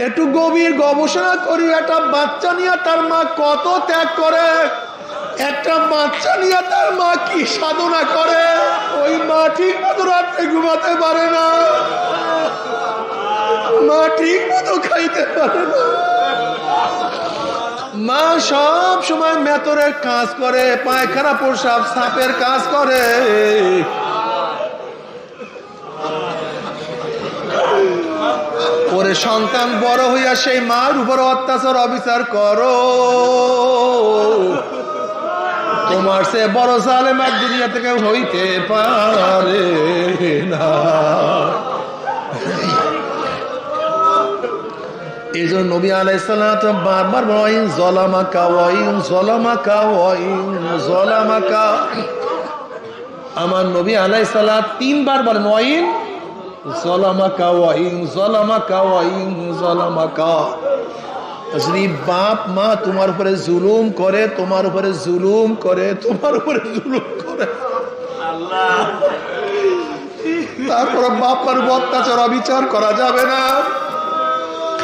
একটু গভীর গবেষণা করি, একটা বাচ্চা নিয়ে তার মা কত ত্যাগ করে, একটা বাচ্চা নিয়ে তার মা কি সাধনা করে। ওই মা ঠিক মতো রাত্রে ঘুমাতে পারে না, মা ঠিক মতো খাইতে পারে না, মা সব সময় মেতরের কাজ করে, পায়খানা প্রসাব সাপের কাজ করে। ওরে সন্তান বড় হইয়া সেই মার উপর অত্যাচার অবিচার করো, তোমার সে বড় জালেম আর দুনিয়া থেকে হইতে পারে না। এই জন্য নবী আলাইহিস সালাম বারবার বলেন জলামাকা ওয়াইন জলামাকা ওয়াইন জলামাকা। আমার নবী আলাইহিস সালাম তিনবার বলেন ওয়াইন জলামাকা ওয়াইন জলামাকা ওয়াইন জলামাকা। যদি বাপ মা তোমার উপরে জুলুম করে, তোমার উপরে জুলুম করে, তোমার উপরে জুলুম করে, তারপর বাপার অত্যাচার অবিচার করা যাবে না,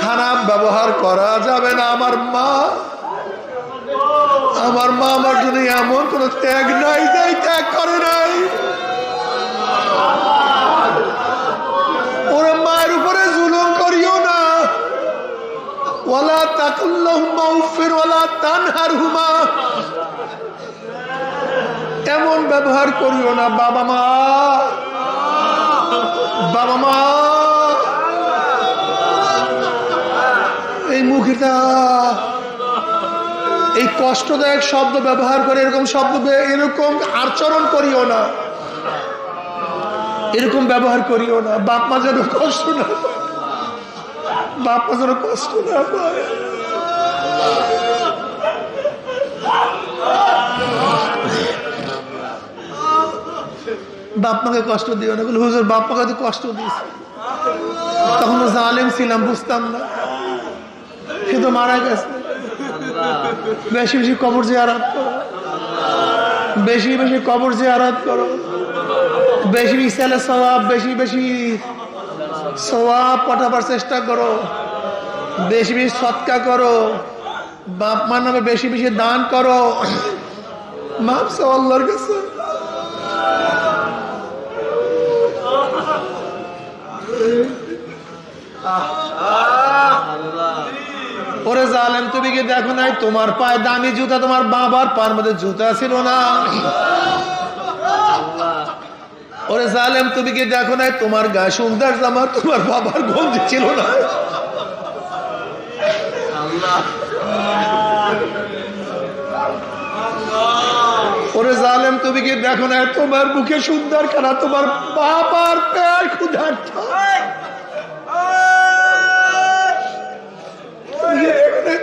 খারাপ ব্যবহার করা যাবে না। আমার মা আমার জন্য এমন কোন ত্যাগ নাই, তাই ত্যাগ করে নাই। ওরা মায়ের উপরে জুলুম করিও না। ওয়ালা তাকুল্লাহুমা উফির ওয়ালা তানহারহুমা, এমন ব্যবহার করিও না। বাবা মা এই মুখটা এই কষ্টদায়ক শব্দ ব্যবহার করে, এরকম শব্দ এরকম আচরণ করিও না, এরকম ব্যবহার করিও না। বাপ মা যেন কষ্ট না, বাপ মা যেন কষ্ট না পায়। বাপ মাকে কষ্ট দিও না। হুজুর বাপ মাকে তো কষ্ট দিয়েছে, তখন জালেম ছিলাম, বুঝতাম না, সে তো মারা গেছে। বেশি বেশি কবর জিয়ারত করো, বেশি বেশি কবর জিয়ারত করো, বেশি বেশি ছেলে সওয়াব, বেশি বেশি সওয়াব পাঠাবার চেষ্টা করো, বেশি বেশি সৎকা করো, বাপ মার নামে বেশি বেশি দান করো, মাপ চাও আল্লাহর কাছে। ওরে জালেম, তুমি কি দেখো নাই তোমার পায়ে দামি জুতা, তোমার বাবার পায়ের মধ্যে জুতা ছিল না? ওরে জালেম, তুমি কি দেখো নাই তোমার গায়ে সুন্দর জামা, তোমার বাবার গঞ্জি ছিল না? ওরে জালেম, তুমি কি দেখো নাই তোমার মুখে সুন্দর খানা, তোমার বাবার পেট ক্ষুধার্ত?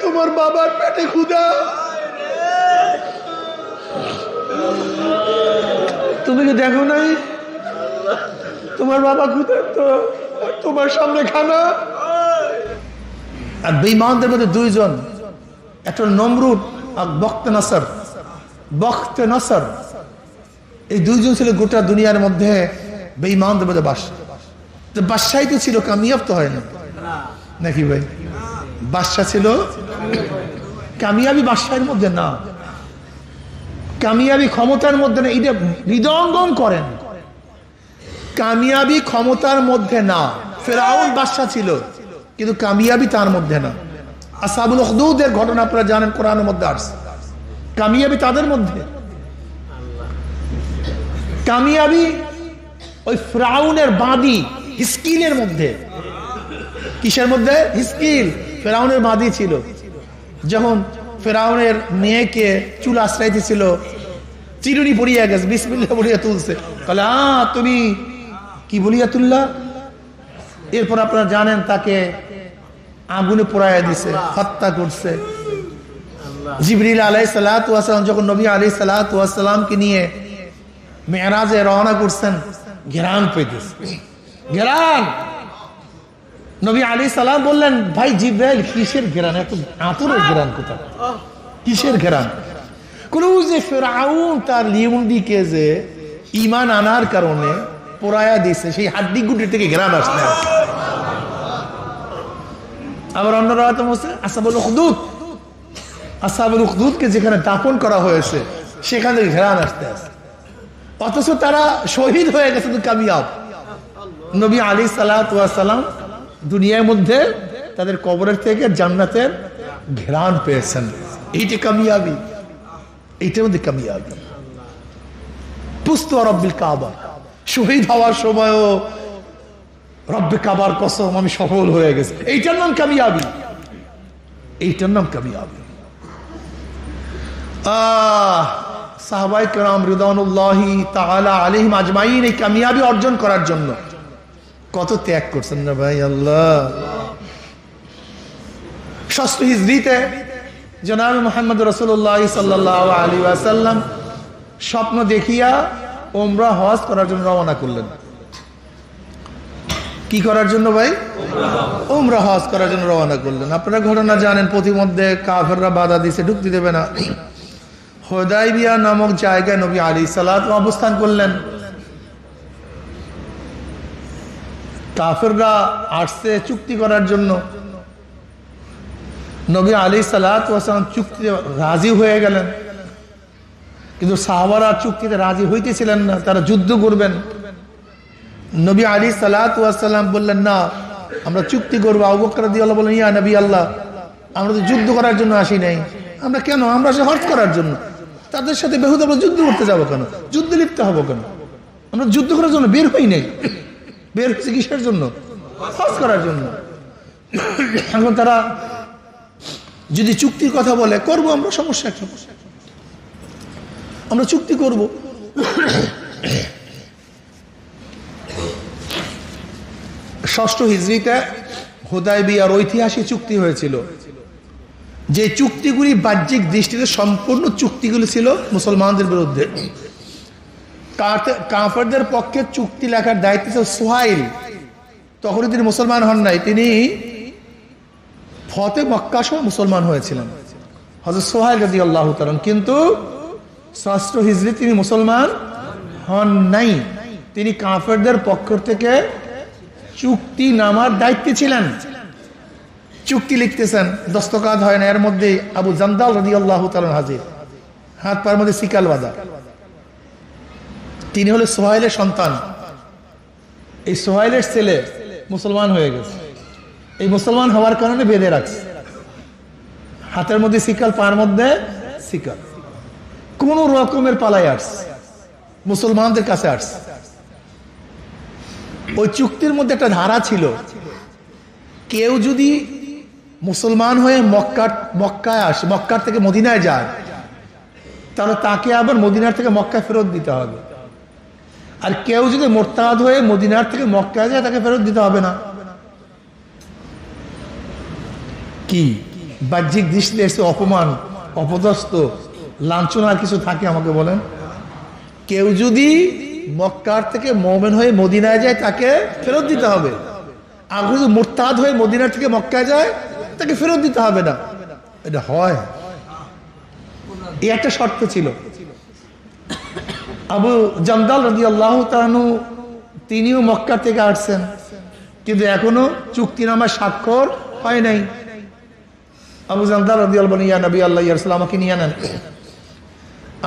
তোমার বাবার পেটে ক্ষুধা, তুমি কি দেখো নাই তোমার বাবা ক্ষুধার্ত, তোমার সামনে খানা? আর বেঈমানদের মধ্যে দুইজন, একটা নমরুদ আর বখতে নসর, এই দুইজন ছিল গোটা দুনিয়ার মধ্যে বেঈমানদের মধ্যে বাদশাহ তো ছিল, কামিয়াব তো হয় না নাকি ভাই? বাদশা ছিল, কামিয়াবি বাদশাহের মধ্যে না, কামিয়াবি ক্ষমতার মধ্যে না। এটা হৃদয়ঙ্গম করেন, কামিয়াবি ক্ষমতার মধ্যে না। ফেরাউন বাদশা ছিল, কিন্তু কামিয়াবি তার মধ্যে না। আসহাবুল উখদুদের ঘটনা আপনারা জানেন, কোরআনের মধ্যে আসছে। কামিয়াবি তাদের মধ্যে, কামিয়াবি ওই ফেরাউনের বাদী হিজকিলের মধ্যে। কিসের মধ্যে? হিজকিল ফেরাউনের বাদী ছিল। যখন ফেরাউনের মেয়েকে চুল আশ্রাইতেছিল, চিরুনি পড়িয়া গেছে, বিসমিল্লাহ বলিয়া তুলছে, তাহলে তুমি কি বলিয়া তুললা? এরপর আপনারা জানেন তাকে আগুনে পোড়াইয়া দিছে, হত্যা করছে। জিবরিল আলাইহিস সালাতু ওয়াস সালাম যখন নবী আলাইহিস সালাতু ওয়াস সালামকে নিয়ে মেরাজে রওনা করছেন, ঘেরান পেয়েছে, ঘেরান। নবী আলাইহিস সালাম বললেন, ভাই জিবরাইল, কিসের ঘেরান? এত আতরের ঘেরান কোথায়? কিসের ঘেরান? কোন যে ফেরাউন তার লিউন্ডিকে যে ঈমান আনার কারণে পোড়ায়া দিছে, সেই হাড্ডি গুড্ডি থেকে ঘেরান আসছে। আবার অন্য রাওয়াতে আছে আসহাবুল উখদুদ, আসহাবুল উখদুদকে যেখানে দাফন করা হয়েছে সেখান থেকে ঘেরান আসতে আসে, অথচ তারা শহীদ হয়ে গেছে তো কামিয়াব। নবী আলাইহিস সালাতু ওয়াস সালাম দুনিয়ার মধ্যে তাদের কবরের থেকে জান্নাতের ঘেরান পেয়েছেন। এইটা কামিয়াবি, এইটার মধ্যে কামিয়াবি। পুস্তু রব্বিল কাবা, শহীদ হওয়ার সময়ও রব্বে কাবার কসম আমি সফল হয়ে গেছি, এইটার নাম কামিয়াবি, এইটার নাম কামিয়াবি। সাহাবায়ে কেরাম রিদওয়ানুল্লাহি তাআলা আলাইহিম আজমাইন এই কামিয়াবি অর্জন করার জন্য কত ত্যাগ করছেন না ভাই। আল্লাহ 6 হিজরিতে জনাব মুহাম্মদ রাসূলুল্লাহ সাল্লাল্লাহু আলাইহি ওয়াসাল্লাম স্বপ্ন দেখিয়া উমরা হজ করার জন্য রওনা করলেন। কি করার জন্য ভাই? উমরা হজ করার জন্য রওনা করলেন। আপনারা ঘটনা জানেন, প্রতিমধ্যে কাফেররা বাধা দিয়েছে, ঢুকতে দেবে না। হুদায়বিয়া নামক জায়গায় নবী আলাইহিস সালাত অবস্থান করলেন। কাফেররা আসছে চুক্তি করার জন্য, নবী আলাইহিস সালাত ওয়াসালাম চুক্তিতে রাজি হয়ে গেলেন, কিন্তু সাহাবারা চুক্তিতে রাজি হইতেছিলেন না, তারা যুদ্ধ করবেন। নবী আলাইহিস সালাত ওয়াসালাম বললেন না, আমরা চুক্তি করবো। আবু বকর রাদিয়াল্লাহু বললেন, ইয়া নবী আল্লাহ, আমরা তো যুদ্ধ করার জন্য আসি নাই, আমরা কেন, আমরা আসলে হজ করার জন্য, তাদের সাথে বেহুদা আমরা যুদ্ধ করতে যাবো কেন, যুদ্ধ লিপ্ত হবো কেন? আমরা যুদ্ধ করার জন্য বের হই নাই, বের হচ্ছে কিসের জন্য? হজ করার জন্য। এখন তারা যদি চুক্তির কথা বলে, করবো আমরা, সমস্যা কি, আমরা চুক্তি করব। ষষ্ঠ হিজরিতে হুদায়বিয়ার ঐতিহাসিক চুক্তি হয়েছিল, যে চুক্তিগুলি বাহ্যিক দৃষ্টিতে সম্পূর্ণ চুক্তিগুলি ছিল মুসলমানদের বিরুদ্ধে। কাফেরদের পক্ষে চুক্তি লেখার দায়িত্ব ছিল সুহাইল, তখনই তিনি মুসলমান হন নাই, তিনি ফতে মক্কা সহ মুসলমান হয়েছিলেন, হযরত সুহাইল রাদিয়াল্লাহু তাআলা। কিন্তু ষষ্ঠ হিজরি তিনি মুসলমান হন নাই, তিনি কাফেরদের পক্ষ থেকে চুক্তি নামার দায়িত্বে ছিলেন। চুক্তি লিখতেছেন, দস্তখত হয় না, এর মধ্যে আবু জান্দাল রাদিয়াল্লাহু তাআলা হাজির, হাত পায়ের মধ্যে শিকাল বাঁধা। তিনি হলো সোহাইলের সন্তান, এই সোহাইলের ছেলে মুসলমান হয়ে গেছে। এই মুসলমান হওয়ার কারণে বেঁধে রাখছে, হাতের মধ্যে শিকাল, পায়ের মধ্যে শিকাল, কোন রকমের পালাই আসছে, মুসলমানদের কাছে আসছে। ওই চুক্তির মধ্যে একটা ধারা ছিল, কেউ যদি মুসলমান হয়ে মক্কায় আসে, মক্কার থেকে মদিনায় যায়, তাহলে তাকে আবার মদিনার থেকে মক্কায় ফেরত দিতে হবে। আর কেউ যদি মোরতাদ হয়ে মদিনার থেকে মক্কায় যায়, তাকে ফেরত দিতে হবে না। কি বাহ্যিক দৃষ্টিতে এসে অপমান, অপদস্থ, লাঞ্ছনা আর কিছু থাকে আমাকে বলেন? কেউ যদি মক্কার থেকে মুমিন হয়ে মদিনায় যায়, তাকে ফেরত দিতে হবে। আর যদি মুরতাদ হয়ে মদিনার থেকে মক্কায় যায়, তাকে ফেরত দিতে হবে না। এটা হয়, এই একটা শর্ত ছিল। আবু জান্দাল রাদিয়াল্লাহু তাআলা তিনিও মক্কা থেকে আসছেন, কিন্তু এখনো চুক্তিনামায় স্বাক্ষর হয় নাই। আবু জান্দাল রাদিয়াল্লাহু বলেন, ইয়া নবী আল্লাহ, ইয়া রাসূলুল্লাহ, আমাকে নিয়ে নেন,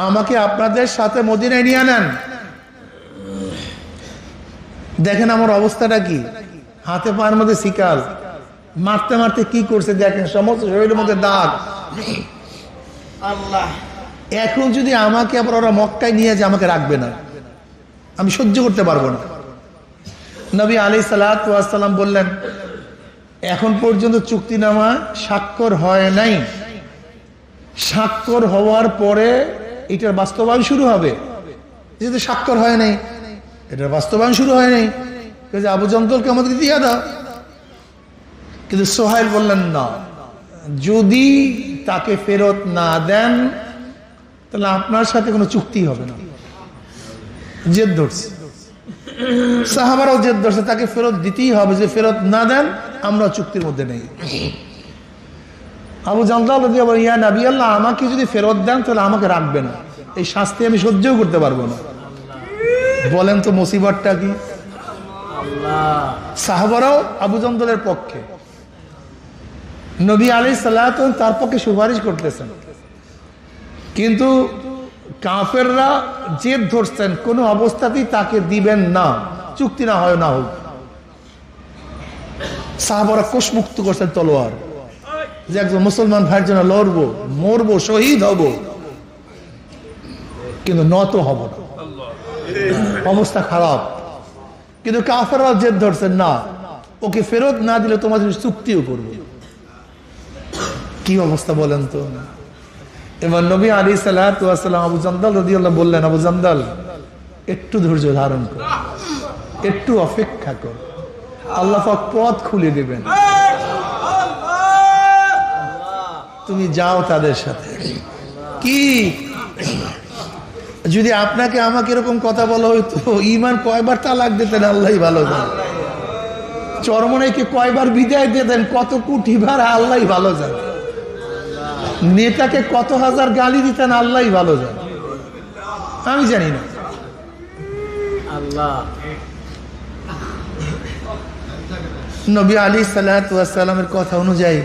আমাকে আপনাদের সাথে মদিনায় নিয়ে নেন। দেখেন আমার অবস্থাটা কি, হাতে পায়ের মধ্যে শিকাল, মারতে মারতে কি করছে দেখেন, সমস্ত শরীরের মধ্যে দাগ। আল্লাহ, এখন যদি আমাকে আবার ওরা মক্কায় নিয়ে যায়, আমাকে রাখবে না, আমি সহ্য করতে পারবো না। নবী আলাইহিস সালাতু ওয়াস সালাম বললেন, এখন পর্যন্ত চুক্তিনামা স্বাক্ষর হয় নাই, স্বাক্ষর হওয়ার পরে এটার বাস্তবায়ন শুরু হবে। যেহেতু স্বাক্ষর হয় নাই, এটার বাস্তবায়ন শুরু হয় নাই, আবু জান্দালকে আমাদের দিয়ে দাও। কিন্তু সোহাইল বললেন না, যদি তাকে ফেরত না দেন তাহলে আপনার সাথে কোনো চুক্তি হবে না। জেদ ধরছে, সাহাবারাও জেদ ধরছে, তাকে ফেরত দিতেই হবে, যে ফেরত না দেন আমরা চুক্তির মধ্যে নেই। আবু জান্দাল রাদিয়াল্লাহু বলেন, ইয়া নবী আল্লাহ, আমাকে যদি ফেরত দেন তাহলে আমাকে রাখবেন না, এই শাস্তি আমি সহ্যও করতে পারবো না। বলেন তো মুসিবতটা কি? সাহাবারাও আবু জান্দালের পক্ষে, নবী আলাইহিস সালাতু তার পক্ষে সুপারিশ করতেছেন, কিন্তু কাফেররা জেদ ধরছেন কোনো অবস্থাতেই তাকে দিবেন না, চুক্তি না হয় না হোক। সাহাবারা কোষমুক্ত করছেন তলোয়ার, যে একজন মুসলমান ভাইয়ের জন্য লড়বো, মরবো, শহীদ হব, কিন্তু নত হব না, অবস্থা খারাপ। কিন্তু কাফেররা জেদ ধরছেন, না ওকে ফেরত না দিলে তোমাদের চুক্তিও করবো। কি অবস্থা বলেন তো। এবার নবী আলাইহিস সালাতু ওয়াস সালাম আবু জান্দাল রাদিয়াল্লাহু বললেন, আবু জান্দাল একটু ধৈর্য ধারণ কর, একটু অপেক্ষা কর, আল্লাহ পাক পথ খুলে দিবেন, তুমি যাও তাদের সাথে। কি যদি আপনাকে আমাকে এরকম কথা বলা হইতো, ঈমান কয়বার তালাক দিতেন আল্লাহই ভালো জানে, চরমনাইকে কয়বার বিদায় দিতেন, কত কোটি বার আল্লাহই ভালো জানে, নেতাকে কত হাজার গালি দিতেন আল্লাহই ভালো জানে, আমি জানি না। আল্লাহ নবী আলাইহিস সালাতু ওয়াস সালামের কথা অনুযায়ী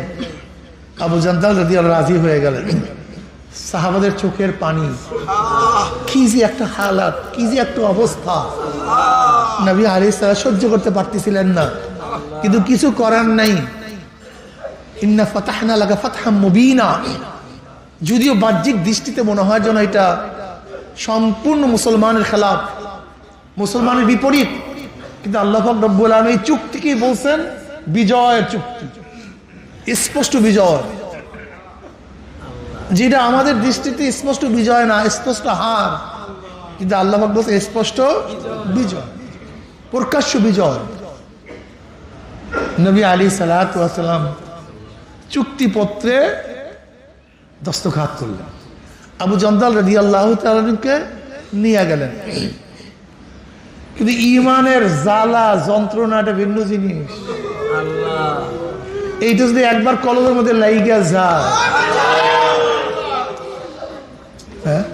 আবু জান্দাল রাদিয়াল্লাহু রাজি হয়ে গেলেন। সাহাবাদের চোখের পানি, কি যে একটা হালাত, কি যে একটা অবস্থা, নবী আলাইহিস সালাম সহ্য করতে পারতেছিলেন না, কিন্তু কিছু করার নাই। ইন্না ফাতাহনা লাকা ফাতহাম মুবিনা, যদিও বাহ্যিক দৃষ্টিতে মনে হয় যেন এটা সম্পূর্ণ মুসলমানের খেলাফ, মুসলমানের বিপরীত, কিন্তু আল্লাহ পাক রব্বুল আলামিন এই চুক্তিকে বলছেন বিজয়ের চুক্তি, স্পষ্ট বিজয়, যেটা আমাদের দৃষ্টিতে স্পষ্ট বিজয় না, স্পষ্ট হার, কিন্তু আল্লাহ পাক বলছে স্পষ্ট বিজয়, প্রকাশ্য বিজয়। নবী আলাইহিস সালাতু ওয়াস সালাম চুক্তিপত্রে দস্তখত করলেন, আবু জান্দাল রাদিয়াল্লাহু তাআলাকে নিয়ে গেলেন। কিন্তু ঈমানের জ্বালা যন্ত্রণাটা ভিন্ন জিনিস। এইটা যদি একবার কলমের মধ্যে লাইগা যায়, হ্যাঁ,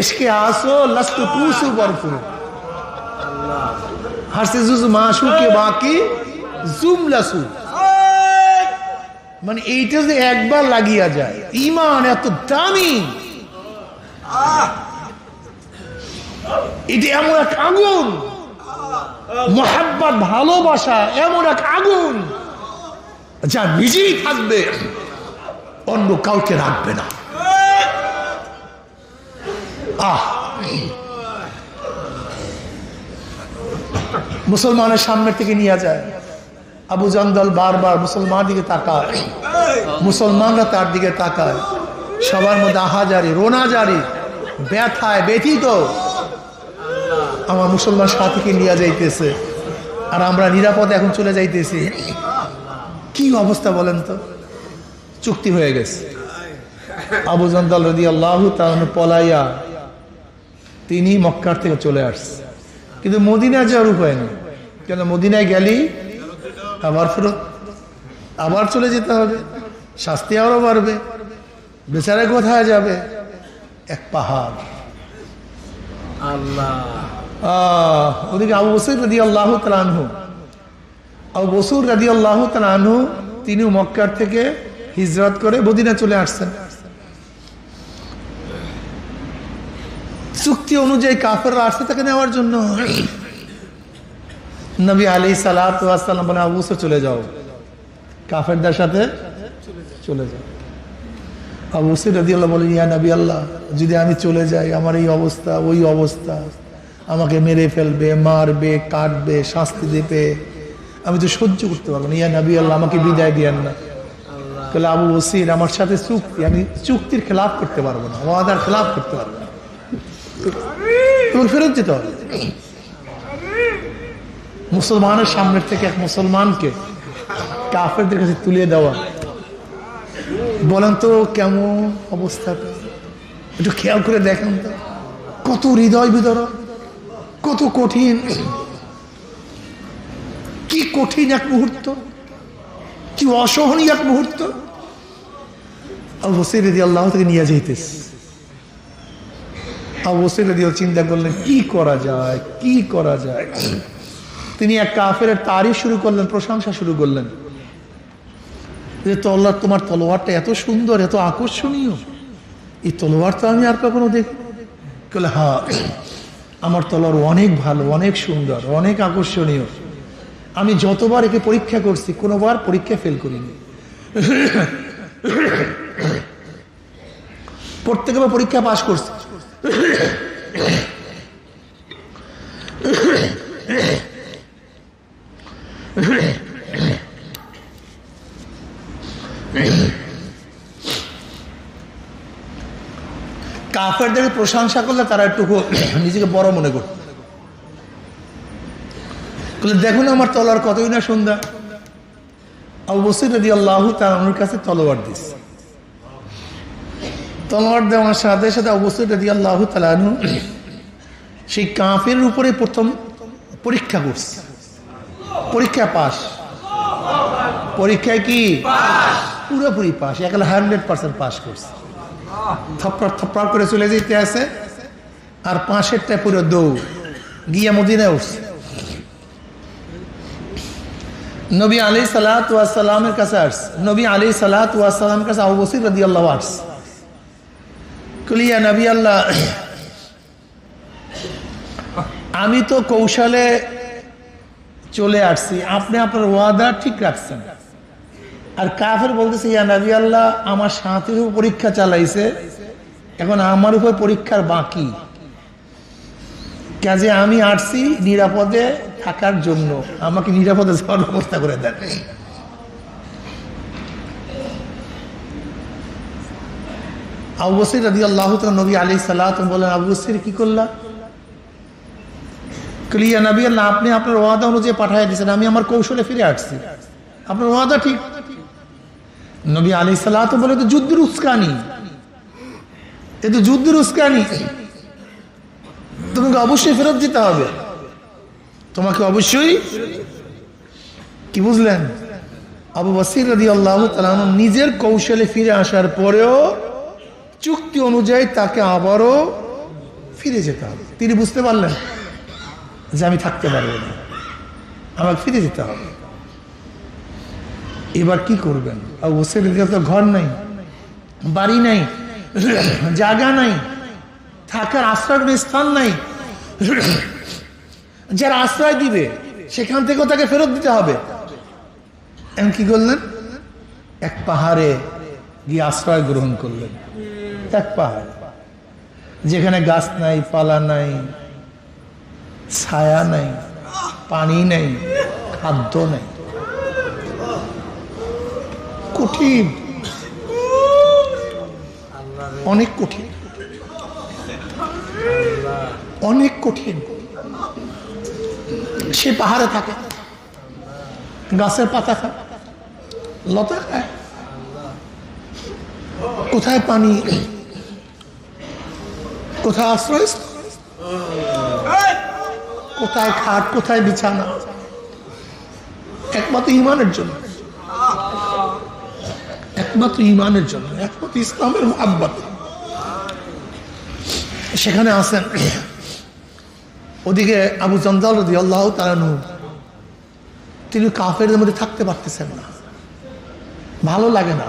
ইশকে আসো লাস্তু তুসু বরফু হাসে জুজ মাশুকে বাকি জুমলাসু, মানে এইটা যদি একবার লাগিয়া যায়, ঈমান এত দামি, এটা এমন এক আগুন, মুহাব্বত ভালোবাসা এমন এক আগুন যা নিজেই থাকবে, অন্য কাউকে রাখবে না। মুসলমানের সামনে থেকে নিয়ে যায়, আবু জান্দাল বারবার মুসলমান দিকে তাকায়, মুসলমানরা তার দিকে তাকায়, সবার মধ্যে আহাজারি, রোনাজারি, ব্যথায় ব্যথিত, আমার মুসলমান সাথীকে নিয়ে যাইতেছে আর আমরা নিরাপদে এখন চলে যাইতেছি। কি অবস্থা বলেন তো। চুক্তি হয়ে গেছে, আবু জান্দাল রাদিয়াল্লাহু তাআলা পলাইয়া তিনি মক্কার থেকে চলে আসছে, কিন্তু মদিনায় যাওয়ার উপায় নেই, কেন মদিনায় গেলেই আবার ফেরত, আবার চলে যেতে হবে, শাস্তি আরো বাড়বে, বেচারা কোথায় যাবে, এক পাহাড়। ওদিকে আবু বসর রাদিয়াল্লাহু তাআলা আনহু, আবু বসর রাদিয়াল্লাহু তাআলা আনহু তিনি মক্কার থেকে হিজরত করে মদিনা চলে আসছেন। চুক্তি অনুযায়ী কাফেররা আসছে তাকে নেওয়ার জন্য। নবী আলাইহিস সালাতু ওয়াস সালাম বলেন, আবু বসর চলে যাও, কাফেরদের সাথে চলে যাও। আবু বসর রাদিয়াল্লাহু বলেন, ইয়া নবী আল্লাহ, যদি আমি চলে যাই, আমার এই অবস্থা ওই অবস্থা, আমাকে মেরে ফেলবে, মারবে, কাটবে, শাস্তি দেবে, আমি তো সহ্য করতে পারবো না, ইয়া নবী আল্লাহ আমাকে বিদায় দিয়েন না। বলে, আবু বসর আমার সাথে চুক্তি, আমি চুক্তির খেলাফ করতে পারবো না, ওয়াদার খেলাফ করতে পারবো না, তোমার ফেরত যেতে হবে। মুসলমানের সামনের থেকে এক মুসলমানকে কাফেরদের কাছে তুলে দেওয়া, বলেন তো কেমন অবস্থাটা, একটু খেয়াল করে দেখেন তো, কত হৃদয় বিদরক, কত কঠিন, কি কঠিন এক মুহূর্ত, কি অসহনীয় এক মুহূর্ত। আবু বসর রাদিয়াল্লাহু থেকে নিয়ে যাইতেছে, আবু বসর রাদিয়াল্লাহু চিন্তা করলেন কি করা যায়, কি করা যায়। তিনি এক কাফেরের তারিফ শুরু করলেন, প্রশংসা শুরু করলেন, যে তোমার তলোয়ারটা এত সুন্দর, এত আকর্ষণীয়, এই তলোয়ার তো আমি আর কখনো দেখি। বলে হ্যাঁ, আমার তলোয়ার অনেক ভালো, অনেক সুন্দর, অনেক আকর্ষণীয়। আমি যতবার একে পরীক্ষা করছি কোনোবার পরীক্ষা ফেল করিনি, প্রত্যেকবার পরীক্ষা পাশ করছি। কাফেরদের প্রশংসা করলে তারা একটু নিজেকে বড় মনে করত। দেখুন আমার তলোয়ার কতই না সুন্দর। আবু বসর রাদিয়াল্লাহু তাআলার কাছে তলোয়ার দিচ্ছে। তলোয়ার দেওয়ার সাথে সাথে আবু বসর রাদিয়াল্লাহু তাআলা সেই কাফের উপরে প্রথম পরীক্ষা করছে, পরীক্ষা পাস। পরীক্ষায় কি পুরোপুরি পাস, 100% পাস করছে। থপ্পড় থপ্পড় করে চলে যেতে আছে, আর পাশেরটা পুরো দৌড় গিয়া মদিনায় উঠছে। নবী আলাইহিস সালাতু ওয়াস সালামের কাছে আসছে। নবী আলাইহিস সালাতু ওয়াস সালামের কাছে আবু বসর রাদিয়াল্লাহু আসছে। কলিয়া নবী আল্লাহ, আমি তো কৌশলে চলে আসছি, আপনি আপনার ওয়াদা ঠিক রাখছেন। আর কাফের বলতেছে, ইয়া নবী আল্লাহ, আমার সাথীর উপর পরীক্ষা চালাইছে, এখন আমার উপর পরীক্ষার বাকি, কাজে আমি আসছি নিরাপদে থাকার জন্য, আমাকে নিরাপদে যাওয়ার ব্যবস্থা করে দেন। আবু বসর রাদিয়াল্লাহু তাআলা নবী আলাইহিস সালাতু বলেন, আবু বসর কি করলা? ইয়া নবী আল্লাহ, আপনি আপনার ওয়াদা অনুযায়ী পাঠিয়ে দিয়েছেন, আমি আমার কৌশলে ফিরে আসছি, আপনার ওয়াদা ঠিক। নবী আলাইহিস সালাতু বলে, তো যুদ্ধের উস্কানি, এ তো যুদ্ধের উস্কানি, তোমাকে অবশ্যই ফেরত দিতে হবে, তোমাকে অবশ্যই। কি বুঝলেন? আবু বসর রাদিয়াল্লাহু তাআলা নিজের কৌশলে ফিরে আসার পরেও চুক্তি অনুযায়ী তাকে আবারও ফিরে যেতে হবে। তিনি বুঝতে পারলেন যে আমি থাকতে পারবো না, আমাকে ফিরে যেতে হবে। এবার কি করবেন? আবু বসর রাদিয়াল্লাহু, ঘর নাই, বাড়ি নাই, জায়গা নাই, থাকার আশ্রয় স্থান নাই, যারা আশ্রয় দিবে সেখান থেকেও তাকে ফেরত দিতে হবে। এখন কি করলেন? এক পাহাড়ে গিয়ে আশ্রয় গ্রহণ করলেন। এক পাহাড় যেখানে গাছ নাই, পালা নাই, ছায়া নাই, পানি নাই, খাদ্য নাই, কঠিন, অনেক কঠিন, অনেক কঠিন। সে পাহাড়ে থাকে, গাছের পাতা খায়, লতা খায়, কোথায় পানি, কোথায় আশ্রয়, কোথায় খাট, কোথায় বিছানা, একমাত্র ইমানের জন্য, একমাত্র ইমানের জন্য, একমাত্র ইসলামের মুহাব্বত। সেখানে আসেন। ওদিকে আবু জান্দাল রাদিয়াল্লাহু তাআলা তিনি কাফেরদের মধ্যে থাকতে পারতেছেন না, ভালো লাগে না,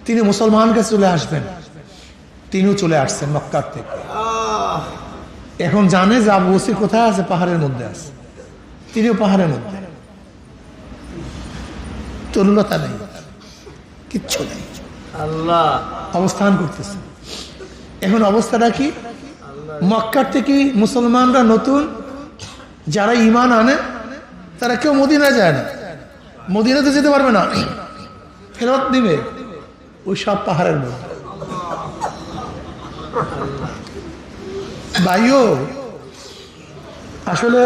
তিনি মুসলমানের কাছে চলে আসবেন। তিনিও চলে আসছেন মক্কার থেকে। এখন জানে যে আবু বসর কোথায় আছে, পাহাড়ের মধ্যে আছে, তিনিও পাহাড়ের মধ্যে, তরুলতা নেই, কিচ্ছু নেই, আল্লাহ অবস্থান করতেছে। এখন অবস্থাটা কি? মক্কার থেকে মুসলমানরা নতুন যারা ঈমান আনে তারা কেউ মদিনায় যায় না, মদিনাতে যেতে পারবে না, ফেরত দিবে ওই সব পাহাড়ের মধ্যে। ভাইও, আসলে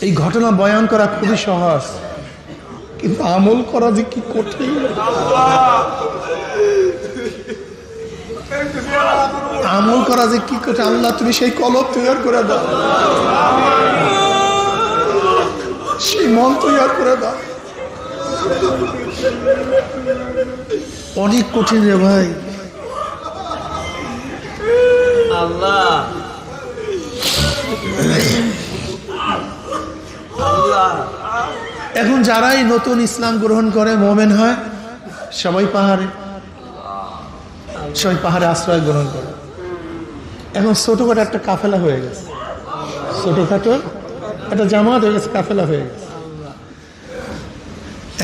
এই ঘটনা বয়ান করা খুবই সহজ, কিন্তু আমল করা যে কি কঠিন। আমল করা যে কি কঠিন। আল্লাহ তুমি সেই কলব তৈরি করে দাও, সেই মন তৈরি করে দাও। অনেক কঠিন রে ভাই। আল্লাহ আল্লাহ এখন যারাই নতুন ইসলাম গ্রহণ করে মোমেন হয় সবাই পাহাড়ে আশ্রয় গ্রহণ করে। এখন ছোটখাটো একটা কাফেলা হয়ে গেছে, ছোটখাটো একটা জামাত হয়ে গেছে, কাফেলা হয়ে গেছে।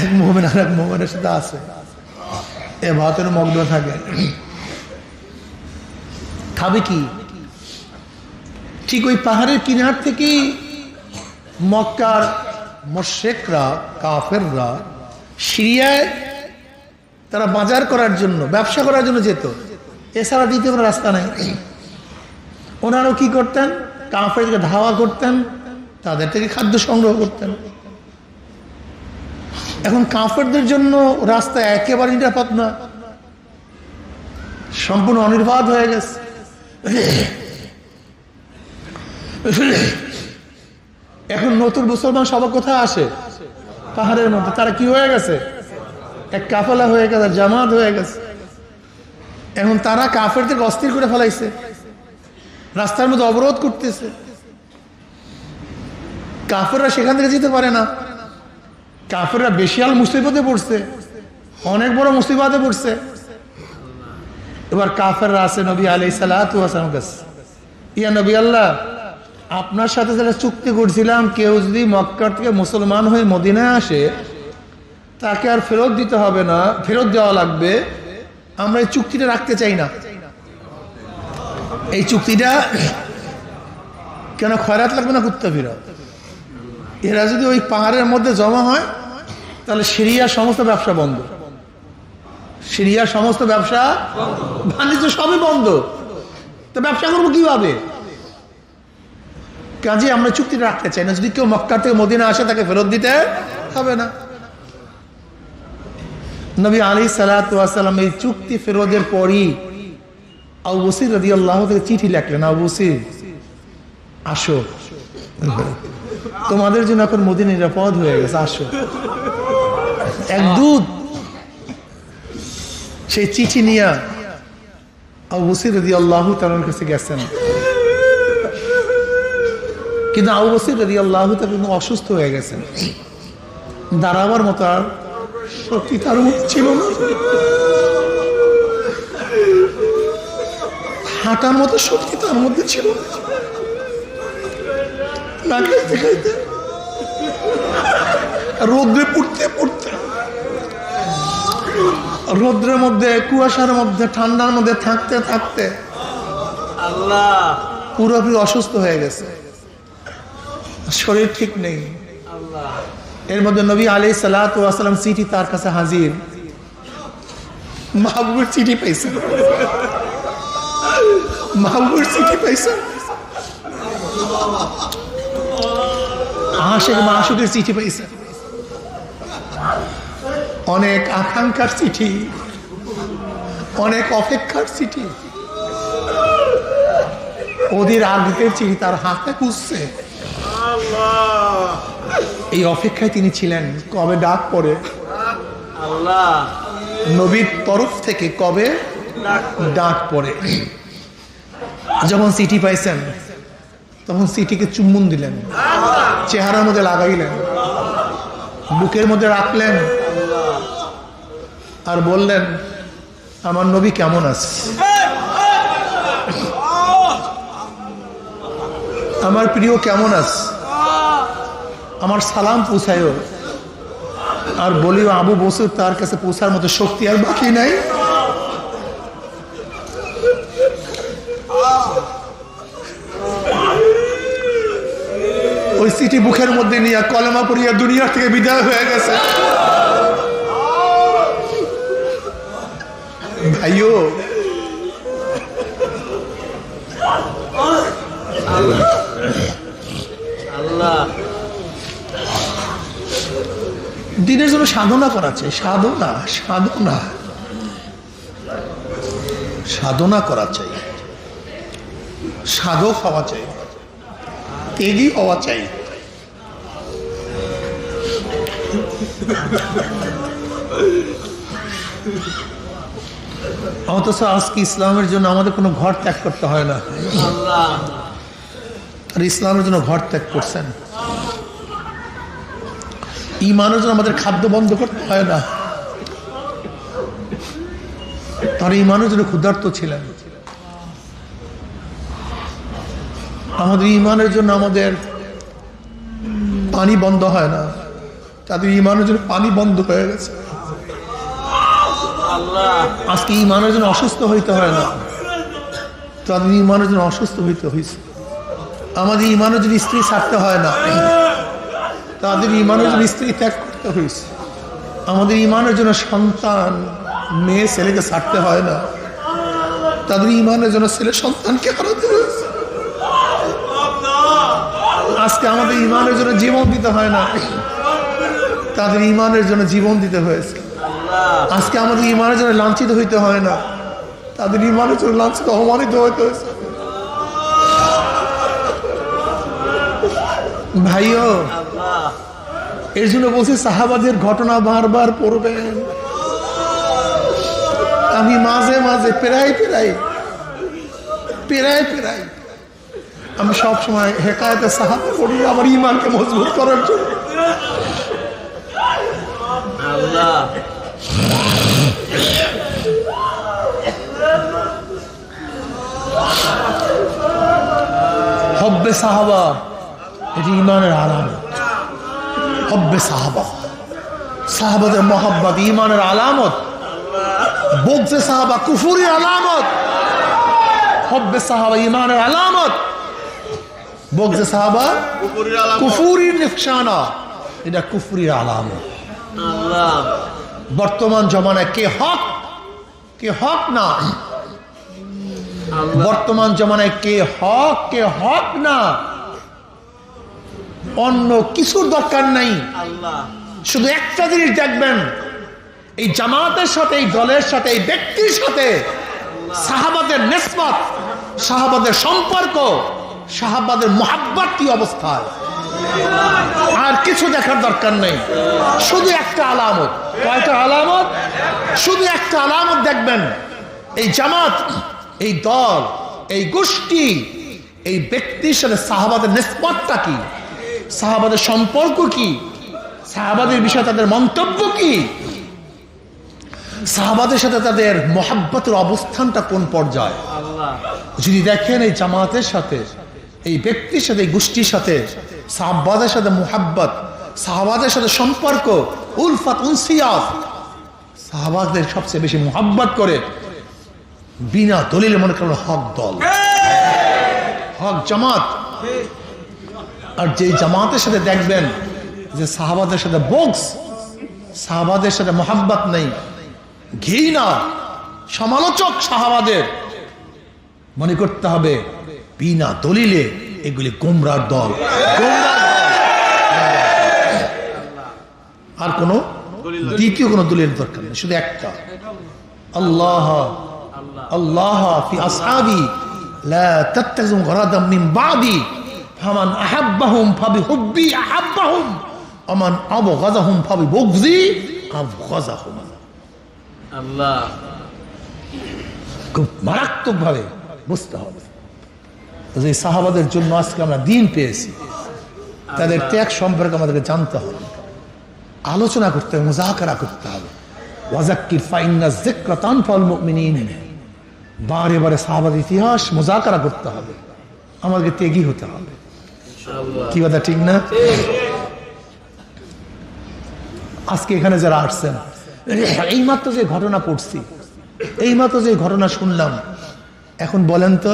এক মোমেন আর এক মোমেনের সাথে আছে, এ ভাতের মগ্ন থাকে। খাবে কি? ঠিক ওই পাহাড়ের কিনার থেকেই মক্কার মুশরিকরা, কাফেররা সিরিয়ায় তারা বাজার করার জন্য, ব্যবসা করার জন্য যেত। এছাড়া দ্বিতীয় কোনো রাস্তা নাই। ওনারাও কি করতেন? কাফেরকে ধাওয়া করতেন, তাদের থেকে খাদ্য সংগ্রহ করতেন। এখন কাফেরদের জন্য রাস্তা একেবারে নিরাপদ না, সম্পূর্ণ অনির্বাদ হয়ে গেছে। এখন নতুন মুসলমান সবার কোথায় আসে? পাহাড়ের মধ্যে। তারা কি হয়ে গেছে? এক কাফেলা হয়ে গেছে, জামাত হয়ে গেছে। এখন তারা কাফেরদের অস্থির করে ফেলাইছে, রাস্তার মধ্যে অবরোধ করতেছে। কাফেররা সেখান থেকে যেতে পারে না। কাফেররা বেশিয়াল মুসিবতে পড়ছে, অনেক বড় মুসিবতে পড়ছে। এবার কাফেররা আছে নবী আলাইহিস সালাতু ওয়াস সালাম কাছে, ইয়া নবী আল্লাহ, আপনার সাথে যারা চুক্তি করছিলাম, কেউ যদি মক্কা থেকে মুসলমান হয়ে মদিনায় আসে তাকে আর ফেরত দিতে হবে না, ফেরত দেওয়া লাগবে। আমরা এই চুক্তিটা রাখতে চাই না। এই চুক্তিটা কেন খয়রাত লাগবে না, কুত্তা ফিরত। এরা যদি ওই পাহাড়ের মধ্যে জমা হয় তাহলে সিরিয়ার সমস্ত ব্যবসা বন্ধ, সিরিয়ার সমস্ত ব্যবসা বাণিজ্য সবই বন্ধ। তো ব্যবসা করবো কিভাবে? কাজে আমরা চুক্তিটা রাখতে চাই না। যদি কেউ মক্কা থেকে মদিনা আসে তাকে ফেরত দিতে হবে না। নবী আলাইহিস সালাতু ওয়াস সালাম এই চুক্তি ফেরতের পরই আবু বসির রাদিয়াল্লাহু থেকে চিঠি লিখলেন, আবু বসির আসো, তোমাদের জন্য এখন মদিনা নিরাপদ হয়ে গেছে, আসো। এক দূত সেই চিঠি নিয়ে আবু বসির রাদিয়াল্লাহু তাআলার কাছে গেছেন। কিন্তু আবু বসির রাদিয়াল্লাহু তাআলা কিন্তু অসুস্থ হয়ে গেছেন, দাঁড়াবার মতো আর শক্তি তার মধ্যে ছিল না, হাঁটার মতো শক্তি তার মধ্যে ছিল না। খাইতে খাইতে, রোদ্রে পড়তে পড়তে, রোদ্রের মধ্যে, কুয়াশার মধ্যে, ঠান্ডার মধ্যে থাকতে থাকতে আল্লাহ পুরোপুরি অসুস্থ হয়ে গেছে, শরীর ঠিক নেই। আল্লাহ এর মধ্যে নবী আলাইহিস সালাতু ওয়াস সালাম চিঠি তার কাছে হাজির। মাহবুবের চিঠি পাইছেন, মাহবুবের চিঠি পাইছেন, আশিক মাশুকের চিঠি পাইছেন, অনেক আকাঙ্ক্ষার চিঠি, অনেক অপেক্ষার চিঠি, ওদের আগের চিঠি তার হাতে খুঁজছে। এই অপেক্ষায় তিনি ছিলেন, কবে ডাক পড়ে আল্লাহ, নবীর তরফ থেকে কবে ডাক পড়ে। যখন চিঠি পাইছেন তখন চিঠিকে চুম্বন দিলেন, চেহারার মধ্যে লাগাইলেন, বুকের মধ্যে রাখলেন, আর বললেন, আমার নবী কেমন আছে, আমার প্রিয় কেমন আছে, আমার সালাম পৌঁছায়ও, আর বলিও আবু বসির তার কাছে পৌঁছার মতো শক্তি আর বাকি নাই। ওই চিঠি বুকের মধ্যে নিয়ে কলেমা পড়িয়া দুনিয়া থেকে বিদায় হয়ে গেছে। ভাইও, আল্লাহ দিনের জন্য সাধনা করা চাই, সাধনা সাধনা সাধনা করা চাই, সাধক হওয়া চাই, তেগি হওয়া চাই। অথচ আজকে ইসলামের জন্য আমাদের কোনো ঘর ত্যাগ করতে হয় না, আল্লাহ আর ইসলামের জন্য ঘর ত্যাগ করছেন। ঈমানের জন্য আমাদের খাদ্য বন্ধ করতে হয় না। তারা ঈমানের জন্য ক্ষুধার্ত ছিলেন। আমাদের ঈমানের জন্য আমাদের পানি বন্ধ হয় না, তাদের ঈমানের জন্য পানি বন্ধ হয়ে গেছে। আজকে ঈমানের জন্য অসুস্থ হইতে হয় না, তাদের ঈমানের জন্য অসুস্থ হইতে হয়েছে। আমাদের ঈমানের জন্য স্ত্রী ছাড়তে হয় না, তাদের ঈমানের জন্য স্ত্রী ত্যাগ করতে হয়েছে। আমাদের ঈমানের জন্য সন্তান মেয়ে ছেলেকে ছাড়তে হয় না, তাদের ঈমানের জন্য ছেলে সন্তানকে হারাতে হয়েছে। আজকে আমাদের ঈমানের জন্য জীবন দিতে হয় না, তাদের ঈমানের জন্য জীবন দিতে হয়েছে। আজকে আমাদের ঈমানের জন্য লাঞ্ছিত হইতে হয় না, তাদের ঈমানের জন্য লাঞ্ছিত অপমানিত হইতে হয়েছে। ভাইও, এর জন্য বলছি সাহাবাদের ঘটনা বারবার পড়বেন। আমি মাঝে মাঝে প্রায় আমি সবসময় হেকায়েতে সাহাবা পড়ি আমার ঈমানকে মজবুত করার জন্য। হব্বে সাহাবা এটি ঈমানের আলামত। হব্বে সাহাবা, সাহাবাদের মহব্বত ঈমানের আলামত। বুগজে সাহাবা কুফুরির আলামত। হব্বে সাহাবা ঈমানের আলামত, বুগজে সাহাবা কুফুরির নিশানা। এটা কুফুরির আলামত। বর্তমান জমানায় কে হক না, বর্তমান জমানায় কে হক না, অন্য কিছুর দরকার নাই। শুধু একটা জিনিস দেখবেন, এই জামাতের সাথে, এই দলের সাথে, এই ব্যক্তির সাথে সাহাবাদের নিসবত, সাহাবাদের সম্পর্ক, সাহাবাদের মুহাব্বত কি অবস্থায়, আর কিছু দেখার দরকার নেই। শুধু একটা আলামত। কয়টা আলামত? শুধু একটা আলামত দেখবেন, এই জামাত, এই দল, এই গোষ্ঠী, এই ব্যক্তির সাথে সাহাবাদের নিসবতটা কি, সাহাবাদের সম্পর্ক কি, সাহাবাদের বিষয়ে তাদের মন্তব্য কি, সাহাবাদের সাথে তাদের মুহাব্বতের অবস্থানটা কোন পর্যায়ে। যদি দেখেন এই জামাতের সাথে, এই ব্যক্তির সাথে, এই গোষ্ঠীর সাথে সাহাবাদের সাথে মুহাব্বত, সাহাবাদের সাথে সম্পর্ক, উলফাত উনসিয়াত, সাহাবাদের সবচেয়ে বেশি মুহাব্বত করে বিনা দলিলে মনে করেন হক দল, হক জামাত। আর যে জামাতের সাথে দেখবেন যে সাহাবাদের সাথে বক্স, সাহাবাদের সাথে মুহাব্বত নেই, ঘৃণা, সমালোচক সাহাবাদের, মনে করতে হবে বিনা দলিলে এগুলি গোমরার দল। আর কোন দ্বিতীয় কোন দলিলের দরকার নেই, শুধু একটা, আল্লাহ আল্লাহ ফি আসহাবি লা তাত্তাযু গরাদাম মিন বাদি ফামান আহাব্বাহুম ফাবিহুব্বি আহাব্বাহুম ওমান আবগাযাহুম ফাবিবুগযি আবগাযাহুম। আল্লাহ, খুব মারাত্মক ভাবে বুঝতে হবে যে সাহাবাদের জন্য আজকে আমরা দিন পেয়েছি, তাদের ত্যাগ সম্পর্কে আমাদেরকে জানতে হবে, আলোচনা করতে হবে, মুযাকারা করতে হবে। ওয়াযাক্কির ফাইন্না যিকরা তানফাউল মুমিনিন। বারে বারে সাহাবাদের ইতিহাস মুযাকারা করতে হবে, আমাদেরকে ত্যাগী হতে হবে। কি কথা ঠিক না? আজকে এখানে যারা আসছেন, এইমাত্র যে ঘটনা পড়ছি, এইমাত্র যে ঘটনা শুনলাম, এখন বলেন তো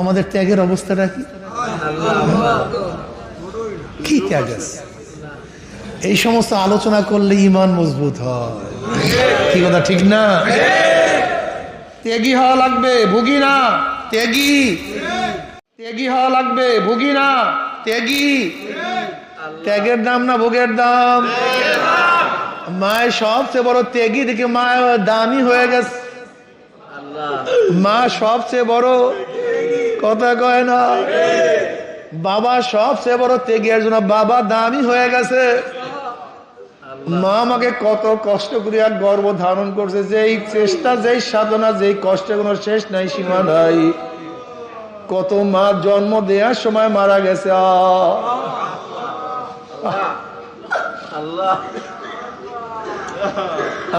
আমাদের ত্যাগের অবস্থাটা কি? কি ত্যাগ আছে? এই সমস্ত আলোচনা করলে ঈমান মজবুত হয়। কি কথা ঠিক না? ত্যাগী হওয়া লাগবে, ভুগি না। ত্যাগী হওয়া লাগবে, ভুগি না। ত্যাগের দাম না ভোগের দাম? মায়ের সবচেয়ে বড় ত্যাগী দেখে মা দামি হয়ে গেছে। মা সবচেয়ে বড়, কথা কয় না। বাবা সবচেয়ে বড় ত্যাগী, এর জন্য বাবা দামি হয়ে গেছে। মা আমাকে কত কষ্ট করিয়া গর্ভ ধারণ করছে, যেই চেষ্টা, যেই সাধনা, যেই কষ্টের কোনো শেষ নাই, সীমা নাই। কত মা জন্ম দেওয়ার সময় মারা গেছে। আল্লাহ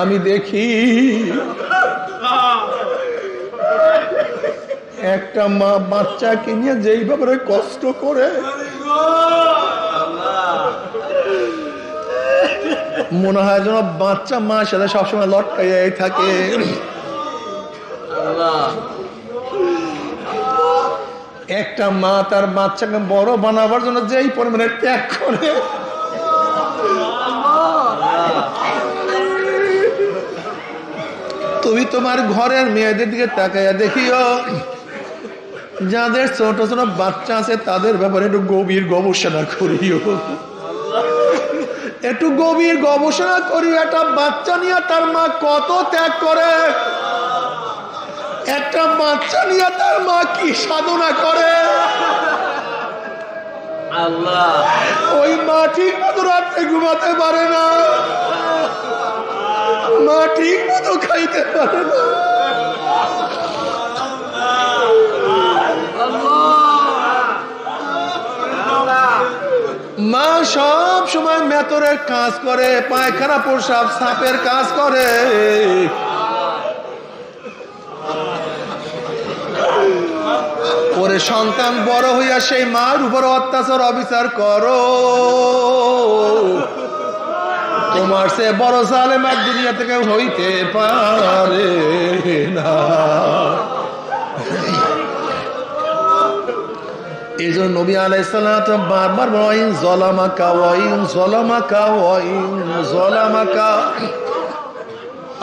আমি দেখি একটা মা বাচ্চাকে নিয়ে যেই ব্যাপারে কষ্ট করে, মনে হয় যেন বাচ্চা মার সাথে সবসময় লটকাইয়াই থাকে। আল্লাহ একটা মা তার বাচ্চাকে বড় বানাবার জন্য যেই পরিমাণে ত্যাগ করে, তুমি তোমার ঘরের মেয়েদের দিকে তাকাইয়া দেখিও, যাদের ছোট ছোট বাচ্চা আছে তাদের ব্যাপারে একটু গভীর গবেষণা করিও, একটু গভীর গবেষণা করিও। একটা বাচ্চা নিয়ে তার মা কত ত্যাগ করে, একটা বাচ্চা নিয়ে তার মা কি সাধনা করে। আল্লাহ ওই মা ঠিক মতো রাত্রে ঘুমাতে পারে না, মা ঠিক মতো খাইতে পারে না, মা সব সময় মেতরের কাজ করে, পায়খানা প্রসাব সাপের কাজ করে। ওরে সন্তান বড় হইয়া সেই মার উপর অত্যাচার অবিচার করো, তোমার সে বড় জালেম আর দুনিয়া থেকে হইতে পারে না। এই জন্য নবী আলাইহিস সালাম বারবার বলেন জলামাকা ওয়াইন জলামাকা ওয়াইন জলামাকা।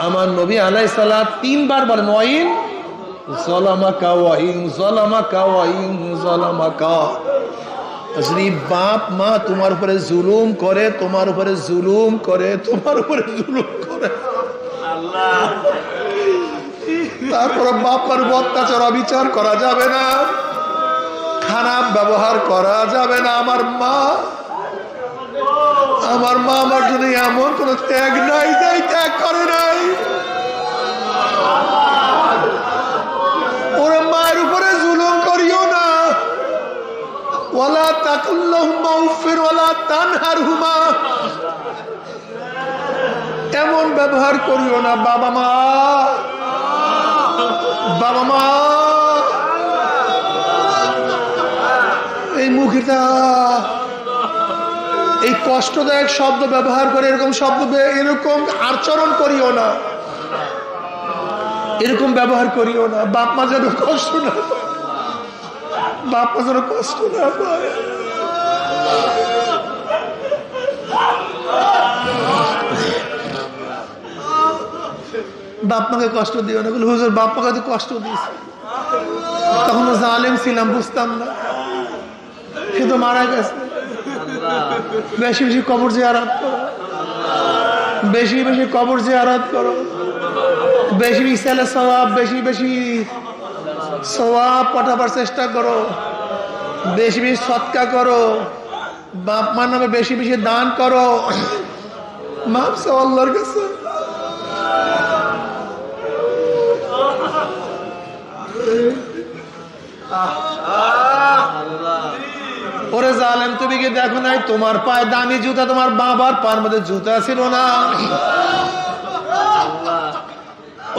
আমার নবী আলাইহিস সালাম তিনবার বলেন ওয়াইন জলামাকা ওয়াইন জলামাকা ওয়াইন জলামাকা। যদি বাপ মা তোমার উপরে জুলুম করে, তোমার উপরে জুলুম করে, তোমার উপরে জুলুম করে, আল্লাহ তারপরে বাপ মার অত্যাচার অবিচার করা যাবে না, খারাপ ব্যবহার করা যাবে না। আমার মা আমার জন্য এমন কোন ত্যাগ নাই যাই ত্যাগ করে নাই। ওরা মায়ের উপরে জুলুম করিও না। ওয়ালা তাকুল্লাহুমা উফির ওয়ালা তানহারহুমা, এমন ব্যবহার করিও না। বাবা মা এই মুখটা এই কষ্টদায়ক শব্দ ব্যবহার করে, এরকম শব্দ এরকম আচরণ করিও না, এরকম ব্যবহার করিও না। বাপ মা যেন কষ্ট না পায়, বাপ মা যেন কষ্ট না পায়। বাপ মাকে কষ্ট দিও না। বলে হুজুর বাপ মাকে কষ্ট দিয়েছে, তখন জালেম ছিলাম, বুঝতাম না, সে তো মারা গেছে। বেশি বেশি কবর জিয়ারত করো, বেশি বেশি কবর জিয়ারত করো, বেশি বেশি ছেলে সওয়াব, বেশি বেশি সওয়াব পাঠাবার চেষ্টা করো, বেশি বেশি সৎকা করো, বাপ মার নামে বেশি বেশি দান করো, মাপ চাও আল্লাহর কাছে। ওরে জালেম, তুমি কি দেখো নাই তোমার পায়ে দামি জুতা, তোমার বাবার পায়ের মধ্যে জুতা ছিল না?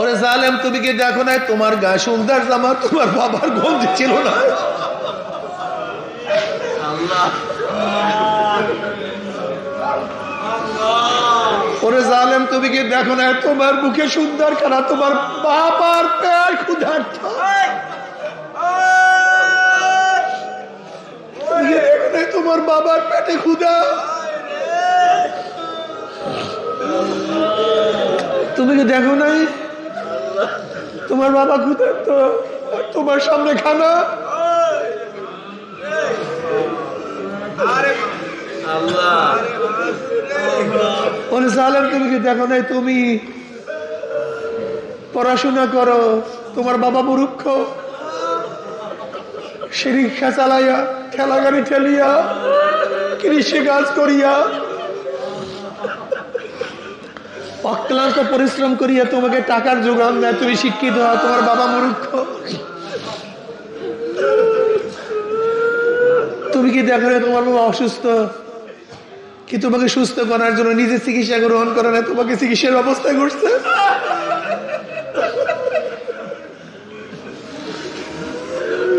ওরে জালেম, তুমি কি দেখো নাই তোমার গায়ে সুন্দর জামা, তোমার বাবার গঞ্জি ছিল না? ওরে জালেম, তুমি কি দেখো নাই তোমার মুখে সুন্দর খানা, তোমার বাবার পেট ক্ষুধার্ত? তোমার বাবার পেটে ক্ষুধা, তুমি কি দেখো নাই তোমার বাবা ক্ষুধার্ত, তোমার সামনে খানা? ওরে জালেম, তুমি কি দেখো নাই তুমি পড়াশোনা করো, তোমার বাবা মূর্খ, সে রিক্সা চালাইয়া, ঠেলা গাড়ি ঠেলিয়া, কৃষি কাজ করিয়া, অক্লান্ত পরিশ্রম করিয়া তোমাকে টাকার যোগান দেয়, তুমি শিক্ষিত হও, তোমার বাবা মূর্খ। তুমি কি দেখো না তোমার বাবা অসুস্থ, কি তোমাকে সুস্থ করার জন্য নিজে চিকিৎসা গ্রহণ করে না, তোমাকে চিকিৎসার ব্যবস্থা করছে?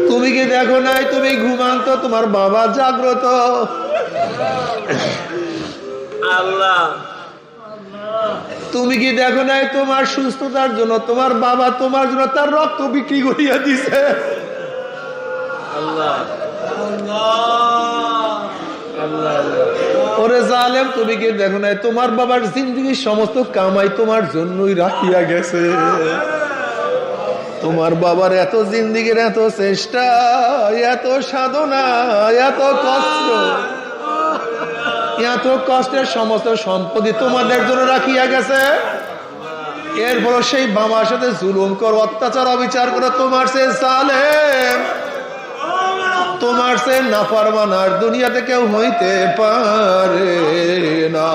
তুমি কি দেখো নাই তুমি ঘুমান্ত, তোমার বাবা জাগ্রত? আল্লাহ তুমি কি দেখো নাই তোমার সুস্থতার জন্য তোমার বাবা তোমার জন্য তার রক্ত বিক্রি করিয়া দিছে? আল্লাহ ওরে জালেম, তুমি কি দেখো নাই তোমার বাবার জিন্দেগির সমস্ত কামাই তোমার জন্যই রাখিয়া গেছে? তোমার বাবার এত জিন্দেগির এত চেষ্টা, এত সাধনা, এত কষ্ট, এত কষ্টের সমস্ত সম্পত্তি তোমাদের জন্য রাখিয়া গেছে। এরপর সেই বাবার সাথে জুলুম কর, অত্যাচার অবিচার করে তোমার সে জালেম, তোমার সে নাফরমান আর দুনিয়াতে কেউ হইতে পারে না।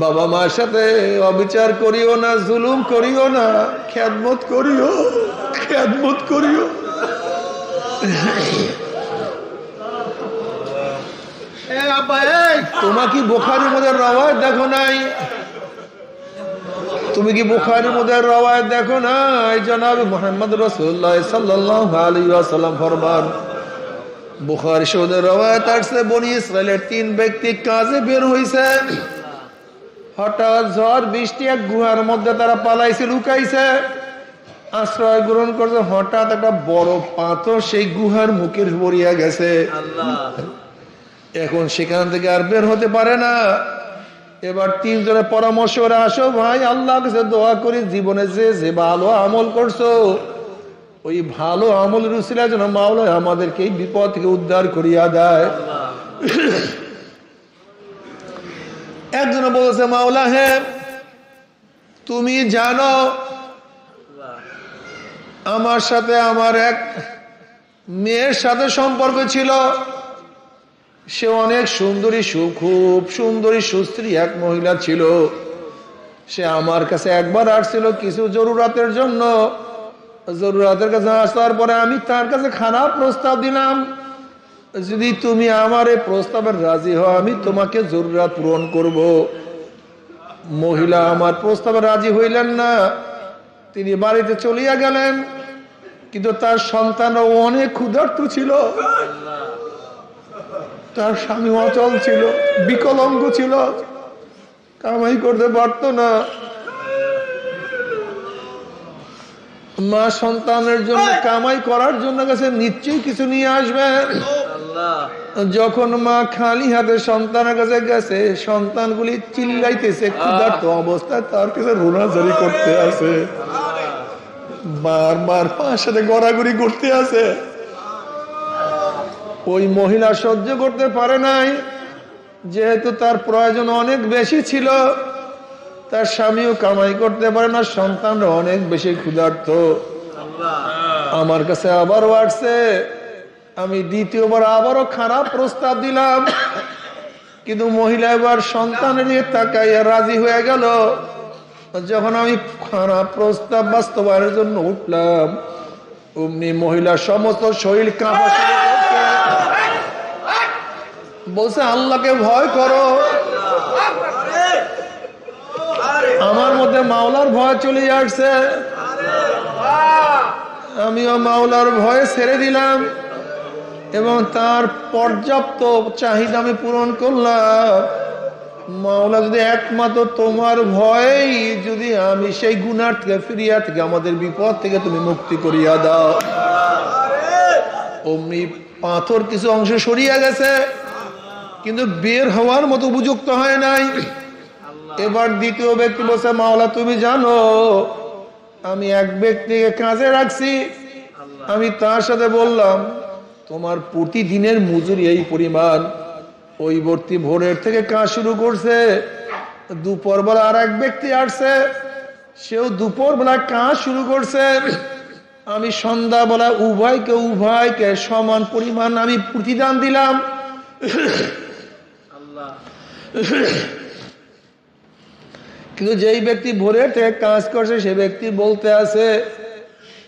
বাবা মার সাথে অবিচার করিও না, জুলুম করিও না, খেদমত করিও, খেদমত করিও। তোমার কি বুখারীর মধ্যে রওয়ায়াত দেখো নাই? তুমি কি বুখারীর মধ্যে রওয়ায়াত দেখো নাই? জনাব মুহাম্মদ রাসূলুল্লাহ সাল্লাল্লাহু আলাইহি ওয়াসাল্লাম ফরমান, বুখারী শরীফের রওয়ায়াত আছে, বনি ইসরাইলের 3 ব্যক্তি কাজে বের হইছে। হঠাৎ ঝড় বৃষ্টি, এক গুহার মধ্যে তারা পালাইছে, লুকাইছে, আশ্রয় গ্রহণ করছে। হঠাৎ একটা বড় পাথর সেই গুহার মুখে পড়িয়া গেছে। এখন সেখান থেকে আর বের হতে পারে না। এবার 3 জনের পরামর্শ করে, আসো ভাই আল্লাহর কাছে দোয়া করি, জীবনে যে ভালো আমল করছো ওই ভালো আমলের উসিলায় যেন মাওলা আমাদেরকে এই বিপদ থেকে উদ্ধার করিয়া দেয়। একজন বলেছে, মাওলা হে, তুমি জানো আমার সাথে আমার এক মেয়ের সাথে সম্পর্ক ছিল। সে অনেক সুন্দরী, খুব সুন্দরী সুস্ত্রী এক মহিলা ছিল। সে আমার কাছে একবার আসছিল কিছু জরুরাতের জন্য। জরুরাতের কাছে আসার পরে আমি তার কাছে খারাপ প্রস্তাব দিলাম, যদি তুমি আমার এই প্রস্তাবের রাজি হও আমি তোমাকে জরুরাত পূরণ করব। মহিলা আমার প্রস্তাবে রাজি হইলেন না, তিনি বাড়িতে চলিয়া গেলেন। কিন্তু তার সন্তানও অনেক ক্ষুধার্ত ছিল, তার স্বামী অচল ছিল, বিকলাঙ্গ ছিল, কামাই করতে পারত না। মা সন্তানের জন্য কামাই করার জন্য গেছে, নিশ্চয়ই কিছু নিয়ে আসবে। যখন মা খালি হাতে সন্তানের কাছে গেছে, সন্তানগুলি চিল্লাইতেছে, ক্ষুধার্ত অবস্থায় তার কাছে রোনাজারি করতে আছে, বারবার পাঁচ সাথে গড়াগড়ি করতে আছে। ওই মহিলা সহ্য করতে পারে নাই, যেহেতু তার প্রয়োজন অনেক বেশি ছিল, তার স্বামীও কামাই করতে পারে না, সন্তানরা অনেক বেশি ক্ষুধার্ত। আমার কাছে আবারও আসছে, আমি দ্বিতীয়বার আবারও খারাপ প্রস্তাব দিলাম, কিন্তু মহিলা এবার সন্তানের দিকে তাকাইয়া রাজি হয়ে গেল। যখন আমি খারাপ প্রস্তাব বাস্তবায়নের জন্য উঠলাম, অমনি মহিলার সমস্ত শরীর কাঁপা শুরু করছে, বলছে আল্লাহকে ভয় করো। আমার মধ্যে মাওলার ভয় চলে আসছে, আমিও মাওলার ভয়ে ছেড়ে দিলাম এবং তার পর্যাপ্ত চাহিদা আমি পূরণ করলাম। মাওলা যদি একমাত্র তোমার ভয়েই যদি আমি সেই গুনাহ থেকে ফিরিয়া থেকে আমাদের বিপদ থেকে তুমি মুক্তি করিয়া দাও। অমনি পাথর কিছু অংশ সরিয়া গেছে, কিন্তু বের হওয়ার মতো উপযুক্ত হয় নাই। এবার দ্বিতীয় ব্যক্তি বলছে, মাওলা তুমি জানো আমি এক ব্যক্তিকে কাজে রাখছি, আমি তার সাথে বললাম তোমার প্রতিদিনের মজুরি এই পরিমাণ। ওই ব্যক্তি ভোরের থেকে কাজ শুরু করছে, দুপুর বেলা আর এক ব্যক্তি আসছে, সেও দুপুর বেলা কাজ শুরু করছে। আমি সন্ধ্যা বেলা উভয়কে সমান পরিমাণ আমি প্রতিদান দিলাম। কিন্তু যেই ব্যক্তি ভোরের থেকে কাজ করছে সে ব্যক্তি বলতে আছে,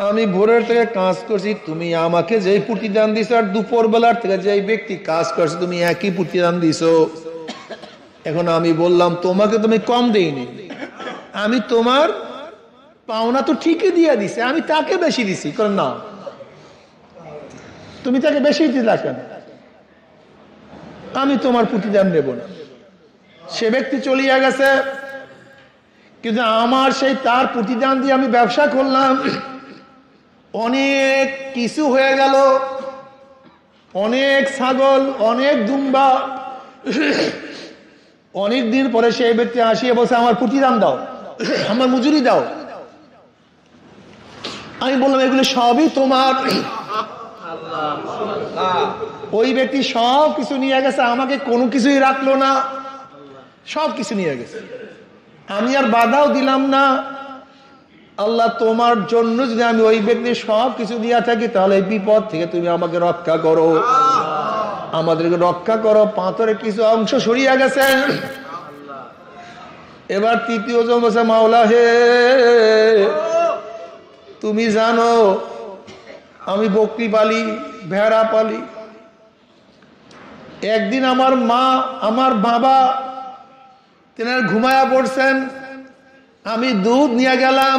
আমি ভোরের থেকে কাজ করছি, তুমি আমাকে যেই প্রতিদান দিছো আর দুপুর বেলার থেকে যেই ব্যক্তি কাজ করছে তুমি একই প্রতিদান দিছো। এখন আমি বললাম তোমাকে তুমি কম দেইনি, আমি তোমার পাওনা তো ঠিকই দিয়ে দিছি, আমি তাকে বেশি দিছি। না, তুমি তাকে বেশি দিলা কেন? আমি তোমার প্রতিদান নেব না। সে ব্যক্তি চলিয়া গেছে, কিন্তু আমার সেই তার প্রতিদান দিয়ে আমি ব্যবসা করলাম, অনেক কিছু হয়ে গেল, অনেক ছাগল, অনেক দুম্বা। অনেক দিন পরে সেই ব্যক্তি আসিয়া বলছে আমার প্রতিদান দাও, আমার মজুরি দাও। আমি বললাম এগুলো সবই তোমার। ওই ব্যক্তি সব কিছু নিয়ে গেছে, আমাকে কোনো কিছুই রাখলো না, সব কিছু নিয়ে গেছে। আমি আর বাধাও দিলাম না। আল্লাহ তোমার জন্য যদি আমি ওই ব্যক্তির সব কিছু দিয়া থাকি, তাহলে এই বিপদ থেকে তুমি আমাকে রক্ষা করো, আমাদেরকে রক্ষা করো। পাথরের কিছু অংশ সরিয়া গেছে। এবার তৃতীয় জন বলছে মাওলা হে, তুমি জানো আমি বকরি পালি, ভেড়া পালি। একদিন আমার মা, আমার বাবা তেনার ঘুমায়া পড়ছেন, আমি দুধ নিয়ে গেলাম,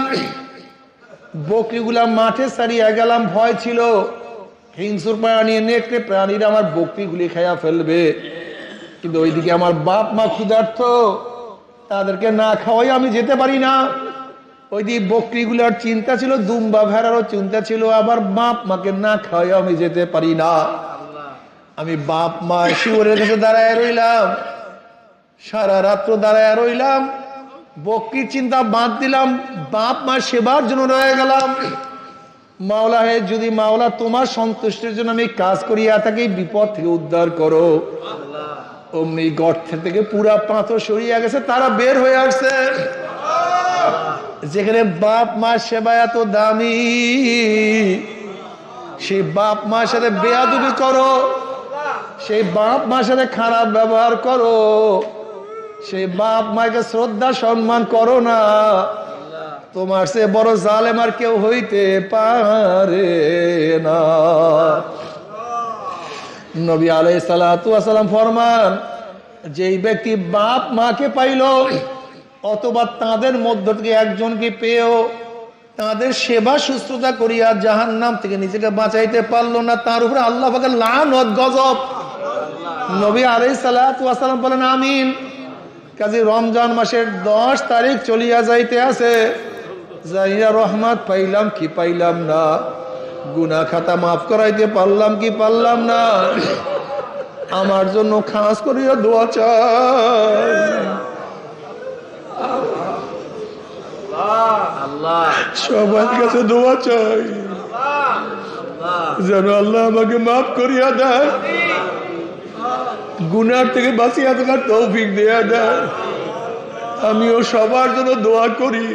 বকরিগুলা মাঠে ছাড়িয়ে গেলাম, ভয় ছিল হিংস্র প্রাণী, নেকড়ে প্রাণীরা আমার বকরিগুলি খাইয়া ফেলবে। কিন্তু ওইদিকে আমার বাপ মা ক্ষুধার্ত, তাদেরকে না খাওয়াই আমি যেতে পারি না। ওইদিকে বকরিগুলার চিন্তা ছিল, দুম্বা ভেড়ারও চিন্তা ছিল, আবার বাপ মাকে না খাওয়াই আমি যেতে পারি না। আমি বাপ মা শিওরের কাছে দাঁড়ায় রইলাম, সারা রাত্র দাঁড়ায় রইলাম, বকরির চিন্তা বাদ দিলাম, বাপ মা সেবার জন্য রয়ে গেলাম। মাওলা হে, যদি মাওলা তোমার সন্তুষ্টির জন্য আমি কাজ করিয়া থাকি, বিপদ থেকে উদ্ধার করো। অমনি গর্তের থেকে পুরা পাথর সরিয়া গেছে, তারা বের হয়ে আসছে। যেখানে বাপ মার সেবা এত দামি, সেই বাপ মার সাথে বেয়াদবি করো, সেই বাপ মার সাথে খারাপ ব্যবহার করো, সেই বাপ মাকে শ্রদ্ধা সম্মান করো না, তোমার সে বড় জালেম আর কেউ হইতে পারে না। নবী আলাইহিস সালাতু ওয়াস সালাম ফরমান, যেই ব্যক্তি বাপ মাকে পাইল অথবা তাদের মধ্য থেকে একজনকে পেয়েও তাদের সেবা শুশ্রূষা করিয়া জাহান্নাম থেকে নিজেকে বাঁচাইতে পারলো না, তার উপরে আল্লাহ পাকের লানত গজব। নবী আলাইহিস সালাতু ওয়াস সালাম বলেন আমিন। কাজে রমজান মাসের 10 তারিখ চলিয়া যাইতে আছে, যাইয়া রহমত পাইলাম কি পাইলাম না, গুনাহ খাতা মাফ করাইতে পারলাম কি পারলাম না, আমার জন্য খাস করিয়া দোয়া চাই। সবার কাছে দোয়া চাই যেন আল্লাহ আমাকে মাফ করিয়া দেয়, গুনার থেকে বাঁচিয়া থাকার তৌফিক দেয়া দেয়। আমিও সবার জন্য দোয়া করি।